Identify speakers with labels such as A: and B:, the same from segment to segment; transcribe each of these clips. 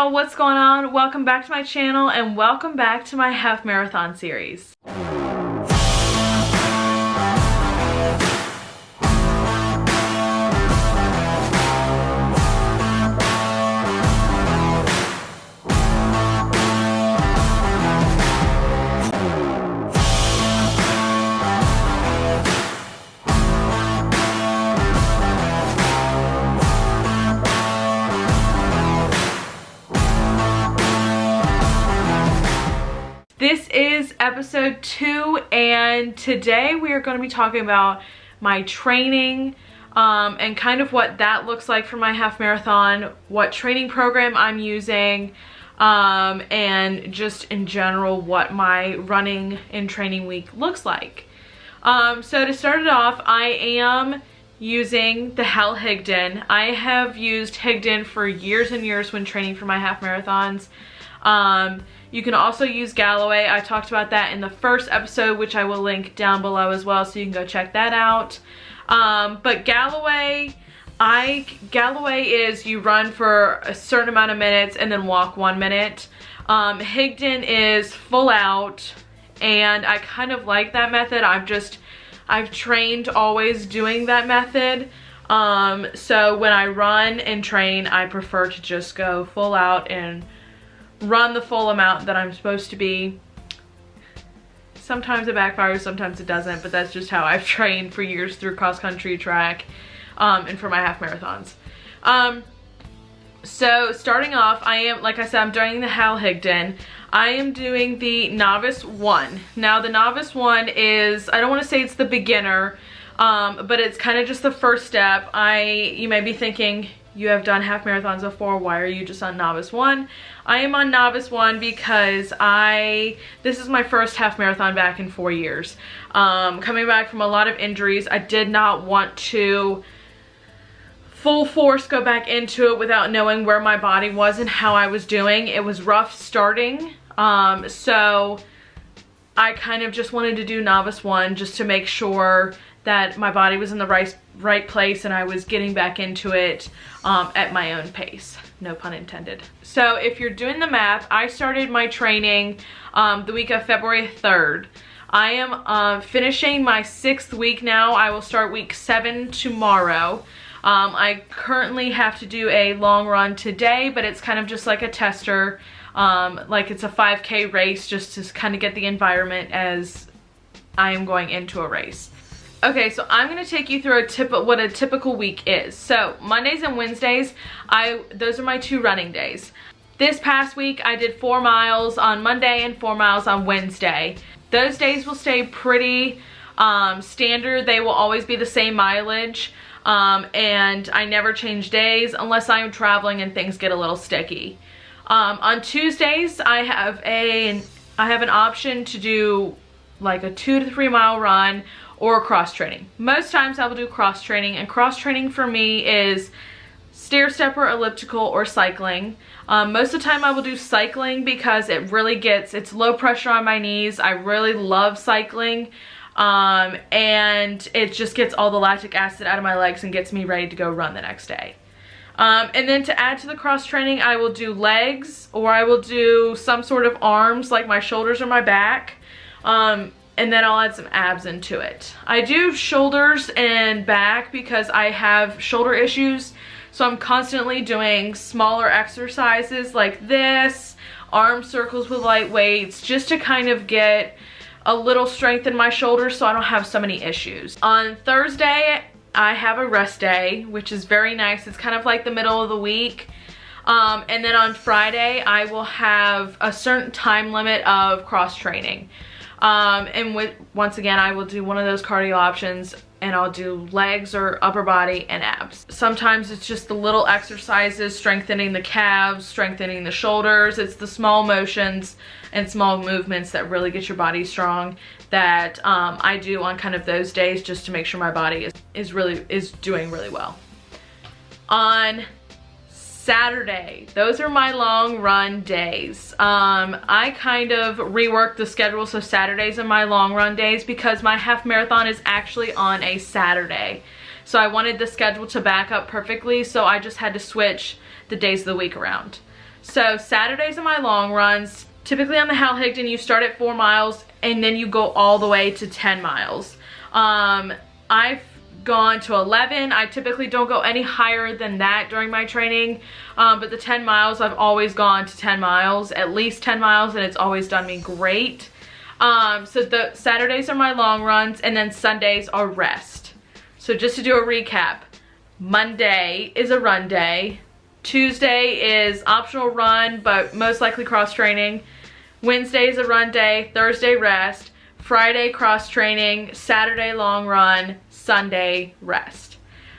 A: y'all, what's going on? Welcome back to my channel and welcome back to my half marathon series. This is episode 2 and today we are going to be talking about my training and kind of what that looks like for my half marathon, what training program I'm using, and just in general what my running and training week looks like. So to start it off, I am using the Higdon. I have used Higdon for years and years when training for my half marathons. You can also use Galloway. I talked about that in the first episode, which I will link down below as well, so you can go check that out. But Galloway is you run for a certain amount of minutes and then walk 1 minute. Higdon is full out, and I kind of like that method. I've trained always doing that method. So when I run and train, I prefer to just go full out and run the full amount that I'm supposed to be. Sometimes it backfires, sometimes it doesn't, but that's just how I've trained for years through cross-country, track, and for my half marathons. So starting off, like I said, I'm doing the Higdon. I am doing the Novice 1. Now the Novice 1 is, I don't want to say it's the beginner, but it's kind of just the first step. You may be thinking, you have done half marathons before, why are you just on Novice 1? I am on Novice 1 because this is my first half marathon back in 4 years. Coming back from a lot of injuries, I did not want to full force go back into it without knowing where my body was and how I was doing. It was rough starting, so I kind of just wanted to do Novice 1 just to make sure that my body was in the right place and I was getting back into it at my own pace. No pun intended. So if you're doing the math, I started my training the week of February 3rd. I am finishing my 6th week now. I will start week 7 tomorrow. I currently have to do a long run today, but it's kind of just like a tester. Like it's a 5K race just to kind of get the environment as I am going into a race. Okay, so I'm going to take you through what a typical week is. So Mondays and Wednesdays, those are my 2 running days. This past week I did 4 miles on Monday and 4 miles on Wednesday. Those days will stay pretty standard. They will always be the same mileage, and I never change days unless I am traveling and things get a little sticky. On Tuesdays I have an option to do like a 2 to 3 mile run or cross training. Most times I will do cross training, and cross training for me is stair stepper, elliptical, or cycling. Most of the time I will do cycling because it's low pressure on my knees. I really love cycling, and it just gets all the lactic acid out of my legs and gets me ready to go run the next day. And then to add to the cross training, I will do legs, or I will do some sort of arms like my shoulders or my back. And then I'll add some abs into it. I do shoulders and back because I have shoulder issues, so I'm constantly doing smaller exercises like this, arm circles with light weights, just to kind of get a little strength in my shoulders so I don't have so many issues. On Thursday, I have a rest day, which is very nice. It's kind of like the middle of the week. And then on Friday, I will have a certain time limit of cross training. Once again, I will do one of those cardio options, and I'll do legs or upper body and abs. Sometimes it's just the little exercises, strengthening the calves, strengthening the shoulders. It's the small motions and small movements that really get your body strong that I do on kind of those days just to make sure my body is doing really well. On Saturday, those are my long run days. I kind of reworked the schedule so Saturdays are my long run days because my half marathon is actually on a Saturday. So I wanted the schedule to back up perfectly, so I just had to switch the days of the week around. So Saturdays are my long runs. Typically on the Higdon, you start at 4 miles and then you go all the way to 10 miles. I've gone to 11. I typically don't go any higher than that during my training, but the 10 miles, I've always gone to 10 miles, at least 10 miles, and it's always done me great. So the Saturdays are my long runs, and then Sundays are rest. So just to do a recap, Monday is a run day. Tuesday is optional run, but most likely cross training. Wednesday is a run day. Thursday rest. Friday cross training. Saturday long run. Sunday rest.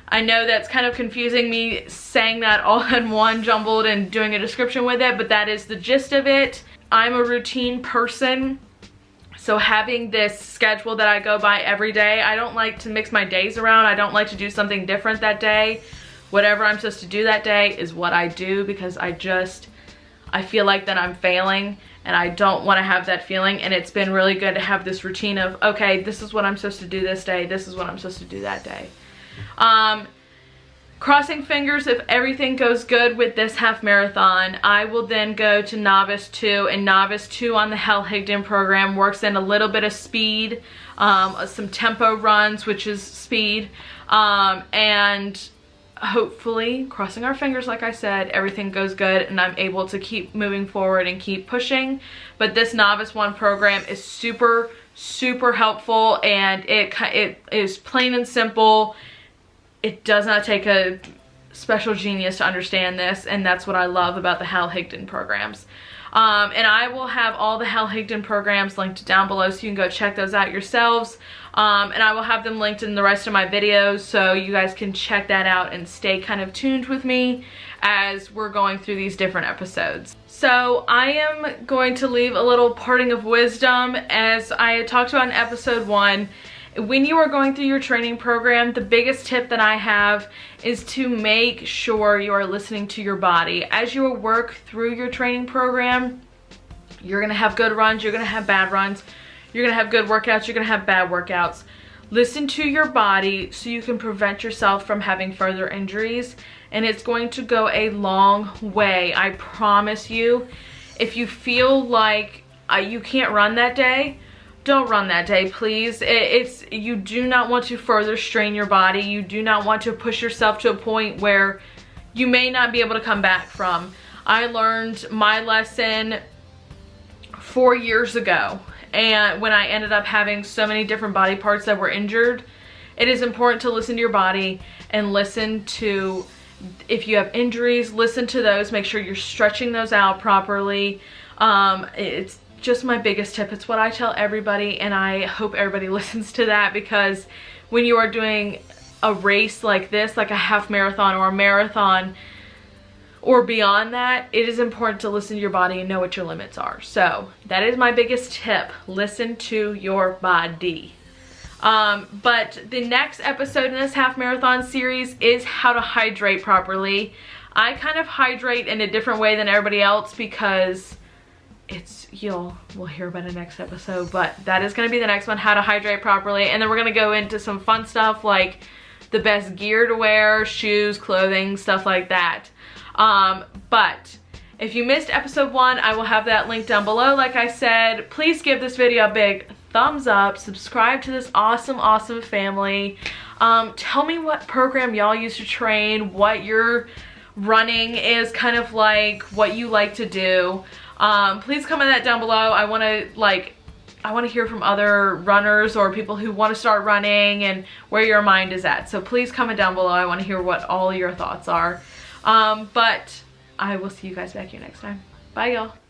A: I know that's kind of confusing, me saying that all in one jumbled and doing a description with it, but that is the gist of it. I'm a routine person, so having this schedule that I go by every day, I don't like to mix my days around. I don't like to do something different that day. Whatever I'm supposed to do that day is what I do, because I feel like that I'm failing, and I don't want to have that feeling. And it's been really good to have this routine of, okay, this is what I'm supposed to do this day, this is what I'm supposed to do that day. Crossing fingers, if everything goes good with this half marathon, I will then go to Novice 2, and Novice 2 on the Higdon program works in a little bit of speed, some tempo runs, which is speed, and hopefully, crossing our fingers, like I said, everything goes good and I'm able to keep moving forward and keep pushing. But this Novice 1 program is super, super helpful, and it is plain and simple. It does not take a special genius to understand this, and that's what I love about the Higdon programs. And I will have all the Higdon programs linked down below, so you can go check those out yourselves. And I will have them linked in the rest of my videos, so you guys can check that out and stay kind of tuned with me as we're going through these different episodes. So I am going to leave a little parting of wisdom. As I had talked about in episode 1, when you are going through your training program, the biggest tip that I have is to make sure you are listening to your body. As you work through your training program, you're gonna have good runs, you're gonna have bad runs, you're gonna have good workouts, you're gonna have bad workouts. Listen to your body so you can prevent yourself from having further injuries, and it's going to go a long way, I promise you. If you feel like you can't run that day, don't run that day, please. You do not want to further strain your body. You do not want to push yourself to a point where you may not be able to come back from. I learned my lesson 4 years ago, and when I ended up having so many different body parts that were injured, it is important to listen to your body and listen to, if you have injuries, listen to those. Make sure you're stretching those out properly. It's just my biggest tip. It's what I tell everybody, and I hope everybody listens to that, because when you are doing a race like this, like a half marathon or a marathon or beyond that, it is important to listen to your body and know what your limits are. So that is my biggest tip. Listen to your body. But the next episode in this half marathon series is how to hydrate properly. I kind of hydrate in a different way than everybody else, because we'll hear about it next episode, but that is going to be the next one, how to hydrate properly. And then we're going to go into some fun stuff like the best gear to wear, shoes, clothing, stuff like that. But if you missed episode 1, I will have that link down below. Like I said, please give this video a big thumbs up, subscribe to this awesome family. Tell me what program y'all use to train, what your running is kind of like, what you like to do. Please comment that down below. I want to hear from other runners or people who want to start running and where your mind is at. So please comment down below. I want to hear what all your thoughts are. But I will see you guys back here next time. Bye, y'all.